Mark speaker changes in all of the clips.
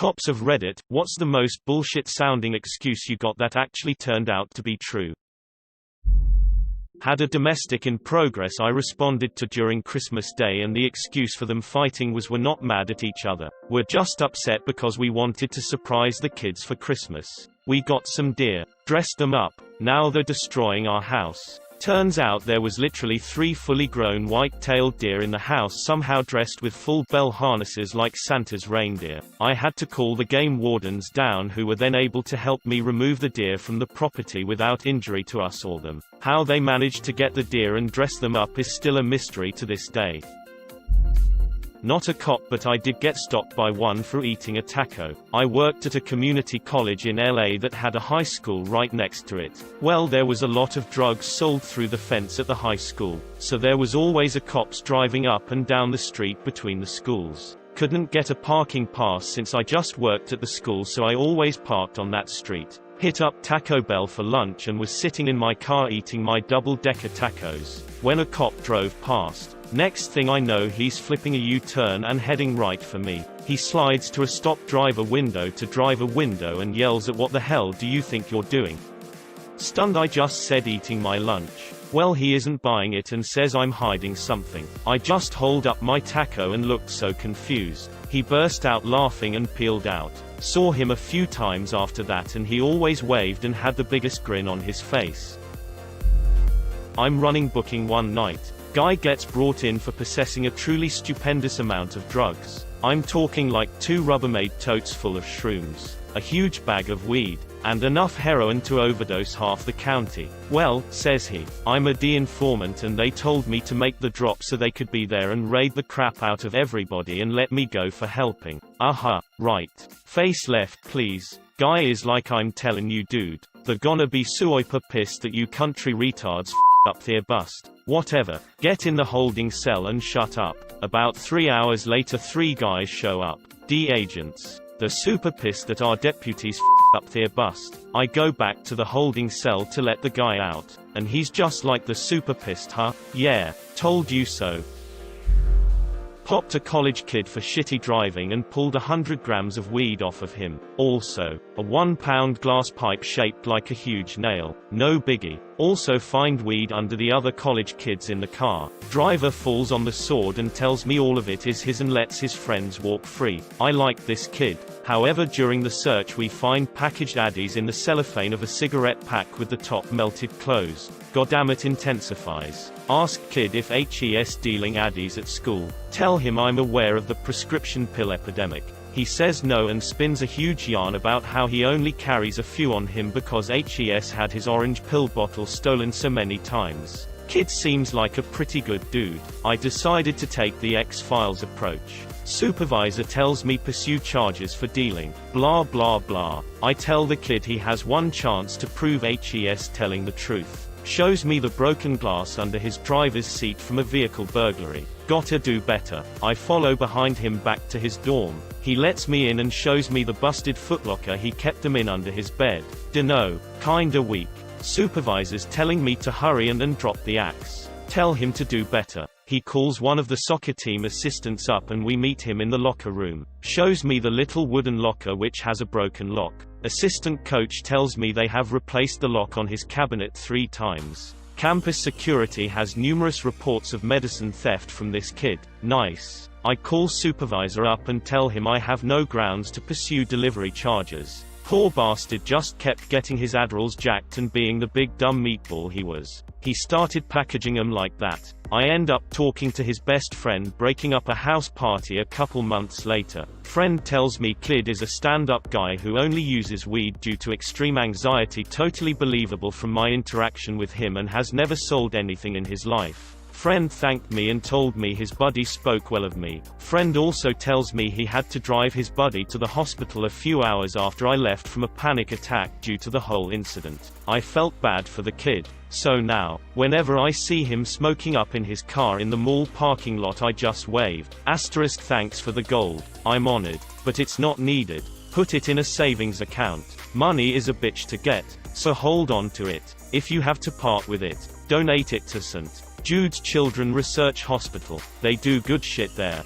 Speaker 1: Cops of Reddit, what's the most bullshit-sounding excuse you got that actually turned out to be true? Had a domestic in progress I responded to during Christmas Day, and the excuse for them fighting was we're not mad at each other, we're just upset because we wanted to surprise the kids for Christmas. We got some deer, dressed them up, now they're destroying our house. Turns out there was literally 3 fully grown white-tailed deer in the house, somehow dressed with full bell harnesses like Santa's reindeer. I had to call the game wardens down, who were then able to help me remove the deer from the property without injury to us or them. How they managed to get the deer and dress them up is still a mystery to this day. Not a cop, but I did get stopped by one for eating a taco. I worked at a community college in LA that had a high school right next to it. Well, there was a lot of drugs sold through the fence at the high school, so there was always a cops driving up and down the street between the schools. Couldn't get a parking pass since I just worked at the school, so I always parked on that street. Hit up Taco Bell for lunch and was sitting in my car eating my double-decker tacos when a cop drove past. Next thing I know, he's flipping a U-turn and heading right for me. He slides to a stop driver window to drive a window and yells at "What the hell do you think you're doing?" Stunned, I just said eating my lunch. Well, he isn't buying it and says I'm hiding something. I just hold up my taco and looked so confused. He burst out laughing and peeled out. Saw him a few times after that, and he always waved and had the biggest grin on his face. I'm running booking one night. Guy gets brought in for possessing a truly stupendous amount of drugs. I'm talking like 2 Rubbermaid totes full of shrooms, a huge bag of weed, and enough heroin to overdose half the county. Well, says he, I'm a D informant and they told me to make the drop so they could be there and raid the crap out of everybody and let me go for helping. Right. Face left please. Guy is like, I'm telling you dude, they're gonna be super pissed that you country retards up their bust. Whatever. Get in the holding cell and shut up. About 3 hours later, 3 guys show up. D agents. They're super pissed that our deputies up their bust. I go back to the holding cell to let the guy out, and he's just like, the super pissed, huh? Yeah, told you so. Popped a college kid for shitty driving and pulled 100 grams of weed off of him. Also, a 1-pound glass pipe shaped like a huge nail. No biggie. Also find weed under the other college kids in the car. Driver falls on the sword and tells me all of it is his and lets his friends walk free. I like this kid. However, during the search we find packaged addies in the cellophane of a cigarette pack with the top melted closed. Goddammit intensifies. Ask kid if HES dealing addies at school. Tell him I'm aware of the prescription pill epidemic. He says no and spins a huge yarn about how he only carries a few on him because HES had his orange pill bottle stolen so many times. Kid seems like a pretty good dude. I decided to take the X-Files approach. Supervisor tells me pursue charges for dealing. Blah blah blah. I tell the kid he has one chance to prove HES telling the truth. Shows me the broken glass under his driver's seat from a vehicle burglary. Gotta do better. I follow behind him back to his dorm. He lets me in and shows me the busted footlocker he kept them in under his bed. Dunno, kinda weak. Supervisor's telling me to hurry and drop the axe. Tell him to do better. He calls one of the soccer team assistants up and we meet him in the locker room. Shows me the little wooden locker which has a broken lock. Assistant coach tells me they have replaced the lock on his cabinet 3 times. Campus security has numerous reports of medicine theft from this kid. Nice. I call supervisor up and tell him I have no grounds to pursue delivery charges. Poor bastard just kept getting his Adderalls jacked and being the big dumb meatball he was. He started packaging them like that. I end up talking to his best friend, breaking up a house party a couple months later. Friend tells me kid is a stand-up guy who only uses weed due to extreme anxiety. Totally believable from my interaction with him, and has never sold anything in his life. Friend thanked me and told me his buddy spoke well of me. Friend also tells me he had to drive his buddy to the hospital a few hours after I left from a panic attack due to the whole incident. I felt bad for the kid. So now, whenever I see him smoking up in his car in the mall parking lot, I just waved. Asterisk thanks for the gold. I'm honored. But it's not needed. Put it in a savings account. Money is a bitch to get, so hold on to it. If you have to part with it, donate it to St. Jude's Children Research Hospital. They do good shit there.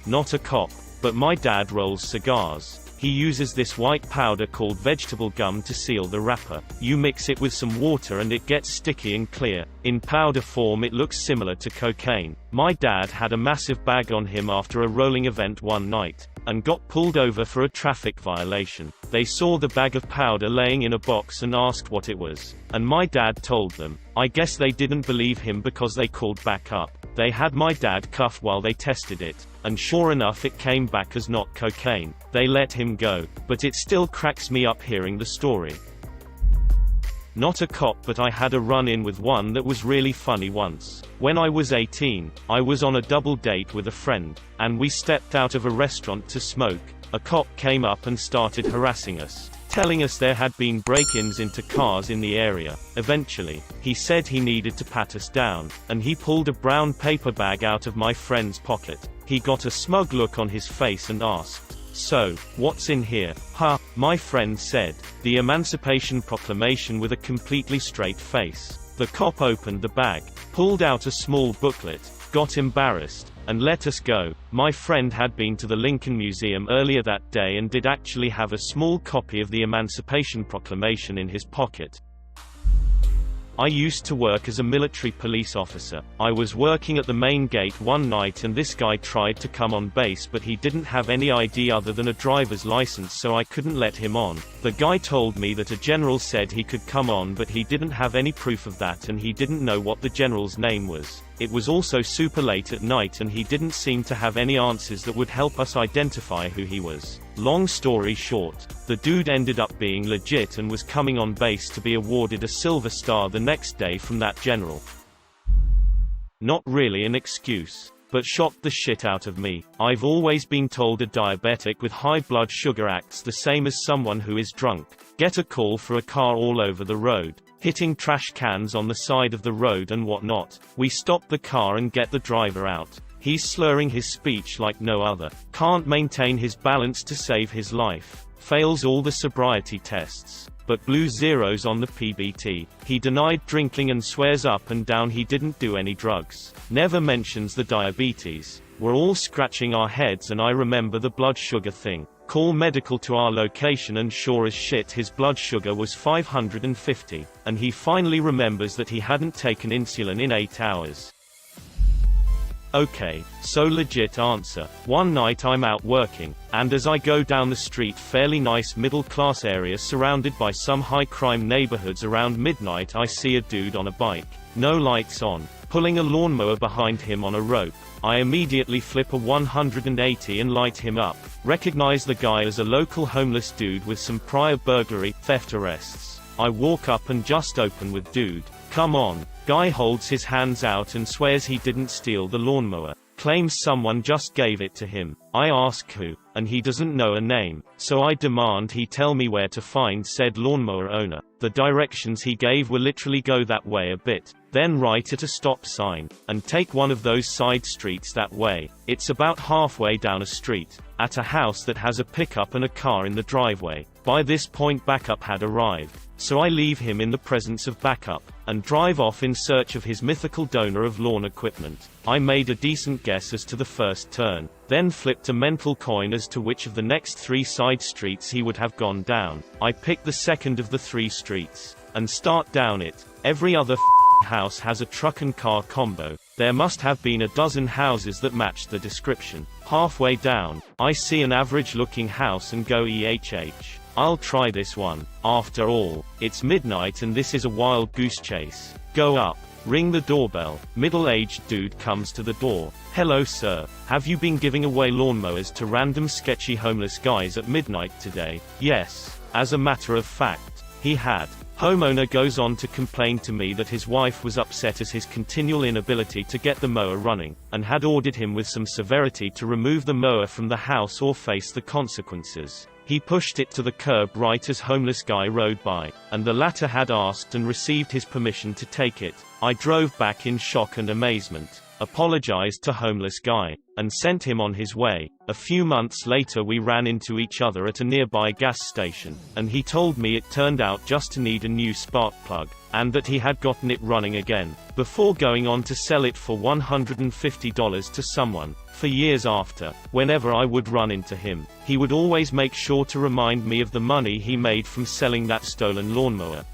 Speaker 1: Not a cop. but my dad rolls cigars. He uses this white powder called vegetable gum to seal the wrapper. You mix it with some water and it gets sticky and clear. In powder form it looks similar to cocaine. My dad had a massive bag on him after a rolling event one night, and got pulled over for a traffic violation. They saw the bag of powder laying in a box and asked what it was, and my dad told them. I guess they didn't believe him because they called back up. They had my dad cuffed while they tested it, and sure enough it came back as not cocaine. They let him go, but it still cracks me up hearing the story. Not a cop, but I had a run-in with one that was really funny once. When I was 18, I was on a double date with a friend, and we stepped out of a restaurant to smoke. A cop came up and started harassing us, telling us there had been break-ins into cars in the area. Eventually, he said he needed to pat us down, and he pulled a brown paper bag out of my friend's pocket. He got a smug look on his face and asked, "So, what's in here?" "Huh," my friend said. "The Emancipation Proclamation," with a completely straight face. The cop opened the bag, pulled out a small booklet, got embarrassed, and let us go. My friend had been to the Lincoln Museum earlier that day and did actually have a small copy of the Emancipation Proclamation in his pocket. I used to work as a military police officer. I was working at the main gate one night and this guy tried to come on base, but he didn't have any ID other than a driver's license, so I couldn't let him on. The guy told me that a general said he could come on, but he didn't have any proof of that and he didn't know what the general's name was. It was also super late at night and he didn't seem to have any answers that would help us identify who he was. Long story short, the dude ended up being legit and was coming on base to be awarded a Silver Star the next day from that general. Not really an excuse, but shocked the shit out of me. I've always been told a diabetic with high blood sugar acts the same as someone who is drunk. Get a call for a car all over the road, hitting trash cans on the side of the road and whatnot. We stop the car and get the driver out. He's slurring his speech like no other. Can't maintain his balance to save his life. Fails all the sobriety tests, but blue zeros on the PBT. He denied drinking and swears up and down he didn't do any drugs. Never mentions the diabetes. We're all scratching our heads and I remember the blood sugar thing. Call medical to our location and sure as shit his blood sugar was 550, and he finally remembers that he hadn't taken insulin in 8 hours. Okay, so legit answer. One night I'm out working, and as I go down the street, fairly nice middle-class area surrounded by some high-crime neighborhoods, around midnight I see a dude on a bike, no lights on, pulling a lawnmower behind him on a rope. I immediately flip a 180 and light him up. Recognize the guy as a local homeless dude with some prior burglary, theft arrests. I walk up and just open with "Dude, come on." Guy holds his hands out and swears he didn't steal the lawnmower. Claims someone just gave it to him. I ask who, and he doesn't know a name, so I demand he tell me where to find said lawnmower owner. The directions he gave were literally go that way a bit, then right at a stop sign, and take one of those side streets that way. It's about halfway down a street, at a house that has a pickup and a car in the driveway. By this point backup had arrived, so I leave him in the presence of backup, and drive off in search of his mythical donor of lawn equipment. I made a decent guess as to the first turn, then flipped a mental coin as to which of the next 3 side streets he would have gone down. I pick the second of the 3 streets, and start down it. Every other house has a truck and car combo. There must have been a dozen houses that matched the description. Halfway down, I see an average-looking house and go EHH. I'll try this one. After all, it's midnight and this is a wild goose chase. Go up, ring the doorbell. Middle-aged dude comes to the door. "Hello sir, have you been giving away lawnmowers to random sketchy homeless guys at midnight today?" Yes, as a matter of fact, he had. Homeowner goes on to complain to me that his wife was upset as his continual inability to get the mower running, and had ordered him with some severity to remove the mower from the house or face the consequences. He pushed it to the curb right as homeless guy rode by, and the latter had asked and received his permission to take it. I drove back in shock and amazement, apologized to homeless guy, and sent him on his way. A few months later we ran into each other at a nearby gas station, and he told me it turned out just to need a new spark plug, and that he had gotten it running again, before going on to sell it for $150 to someone. For years after, whenever I would run into him, he would always make sure to remind me of the money he made from selling that stolen lawnmower.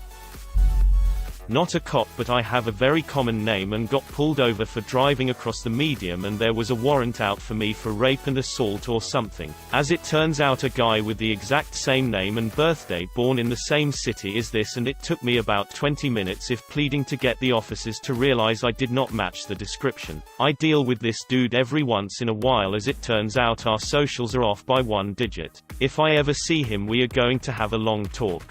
Speaker 1: Not a cop, but I have a very common name and got pulled over for driving across the median, and there was a warrant out for me for rape and assault or something. As it turns out, a guy with the exact same name and birthday, born in the same city as this, and it took me about 20 minutes if pleading to get the officers to realize I did not match the description. I deal with this dude every once in a while. As it turns out, our socials are off by 1 digit. If I ever see him, we are going to have a long talk.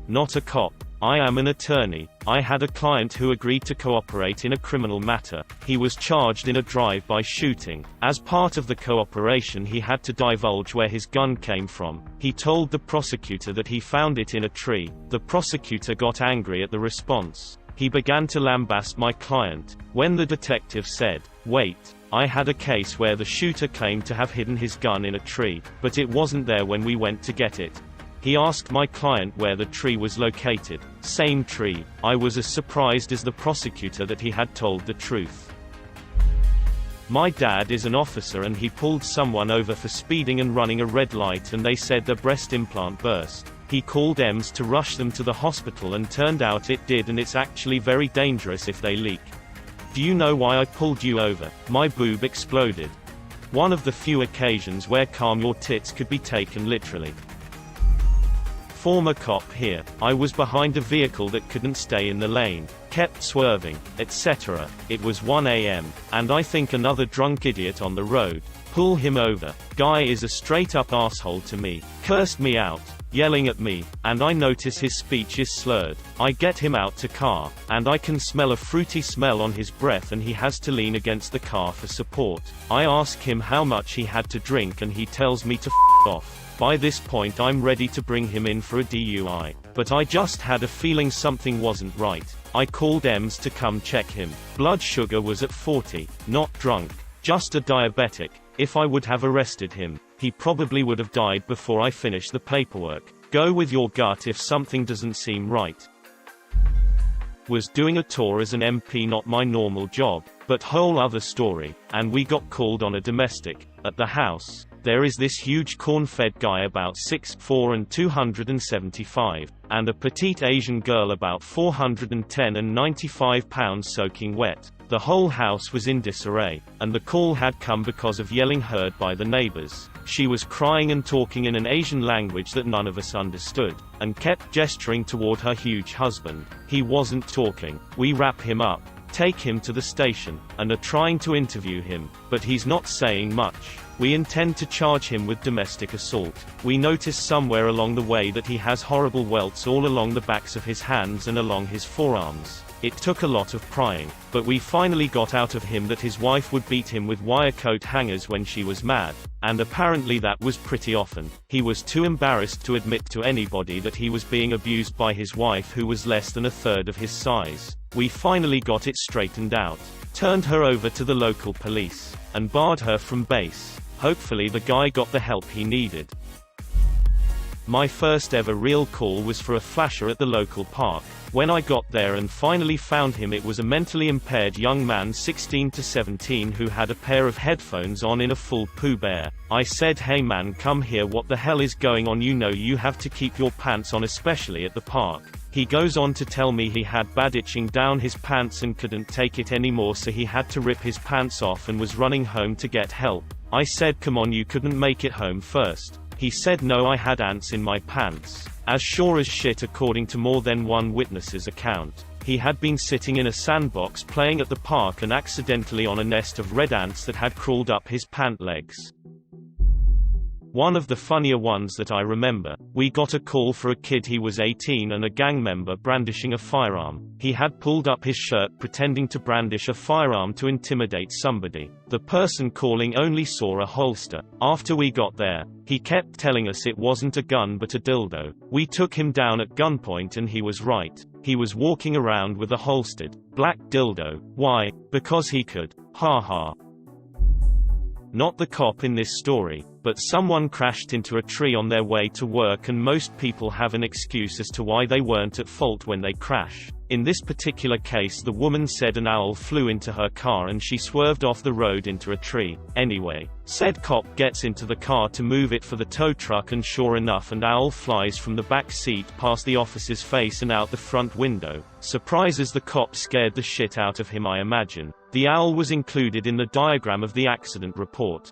Speaker 1: Not a cop. I am an attorney. I had a client who agreed to cooperate in a criminal matter. He was charged in a drive-by shooting. As part of the cooperation, he had to divulge where his gun came from. He told the prosecutor that he found it in a tree. The prosecutor got angry at the response. He began to lambaste my client. When the detective said, "Wait, I had a case where the shooter claimed to have hidden his gun in a tree, but it wasn't there when we went to get it," he asked my client where the tree was located. Same tree. I was as surprised as the prosecutor that he had told the truth. My dad is an officer, and he pulled someone over for speeding and running a red light, and they said their breast implant burst. He called EMS to rush them to the hospital, and turned out it did, and it's actually very dangerous if they leak. Do you know why I pulled you over? My boob exploded. One of the few occasions where calm your tits could be taken literally. Former cop here. I was behind a vehicle that couldn't stay in the lane, kept swerving, etc. It was 1 a.m., and I think another drunk idiot on the road. Pull him over. Guy is a straight-up asshole to me. Cursed me out, yelling at me, and I notice his speech is slurred. I get him out to car, and I can smell a fruity smell on his breath, and he has to lean against the car for support. I ask him how much he had to drink, and he tells me to f*** off. By this point I'm ready to bring him in for a DUI. But I just had a feeling something wasn't right. I called EMS to come check him. Blood sugar was at 40. Not drunk. Just a diabetic. If I would have arrested him, he probably would have died before I finished the paperwork. Go with your gut if something doesn't seem right. Was doing a tour as an MP, not my normal job, but whole other story, and we got called on a domestic. At the house, there is this huge corn-fed guy about 6'4" and 275, and a petite Asian girl about 410 and 95 pounds soaking wet. The whole house was in disarray, and the call had come because of yelling heard by the neighbors. She was crying and talking in an Asian language that none of us understood, and kept gesturing toward her huge husband. He wasn't talking. We wrap him up, take him to the station, and are trying to interview him, but he's not saying much. We intend to charge him with domestic assault. We notice somewhere along the way that he has horrible welts all along the backs of his hands and along his forearms. It took a lot of prying, but we finally got out of him that his wife would beat him with wire coat hangers when she was mad, and apparently that was pretty often. He was too embarrassed to admit to anybody that he was being abused by his wife, who was less than a third of his size. We finally got it straightened out, turned her over to the local police, and barred her from base. Hopefully the guy got the help he needed. My first ever real call was for a flasher at the local park. When I got there and finally found him, it was a mentally impaired young man 16 to 17 who had a pair of headphones on in a full Pooh Bear. I said, "Hey man, come here, what the hell is going on? You know you have to keep your pants on, especially at the park." He goes on to tell me he had bad itching down his pants and couldn't take it anymore, so he had to rip his pants off and was running home to get help. I said, "Come on, you couldn't make it home first?" He said, "No, I had ants in my pants." As sure as shit, according to more than one witness's account. He had been sitting in a sandbox playing at the park and accidentally on a nest of red ants that had crawled up his pant legs. One of the funnier ones that I remember, we got a call for a kid. He was 18 and a gang member brandishing a firearm. He had pulled up his shirt pretending to brandish a firearm to intimidate somebody. The person calling only saw a holster. After we got there, he kept telling us it wasn't a gun but a dildo. We took him down at gunpoint and he was right. He was walking around with a holstered, black dildo. Why? Because he could. Ha ha. Not the cop in this story, but But someone crashed into a tree on their way to work, and most people have an excuse as to why they weren't at fault when they crash. In this particular case, the woman said an owl flew into her car and she swerved off the road into a tree. Anyway, said cop gets into the car to move it for the tow truck, and sure enough, an owl flies from the back seat past the officer's face and out the front window. Surprises the cop scared the shit out of him, I imagine. The owl was included in the diagram of the accident report.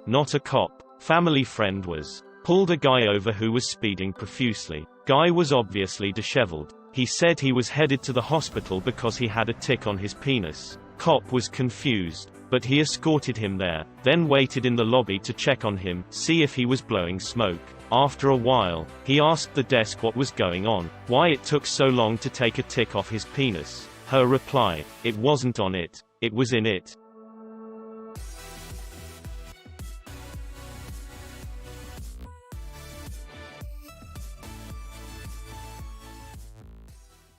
Speaker 1: Not a cop. Family friend was pulled a guy over who was speeding profusely. Guy was obviously disheveled. He said he was headed to the hospital because he had a tick on his penis. Cop was confused, but he escorted him there, then waited in the lobby to check on him, see if he was blowing smoke. After a while, he asked the desk what was going on, why it took so long to take a tick off his penis. Her reply: "It wasn't on it, it was in it."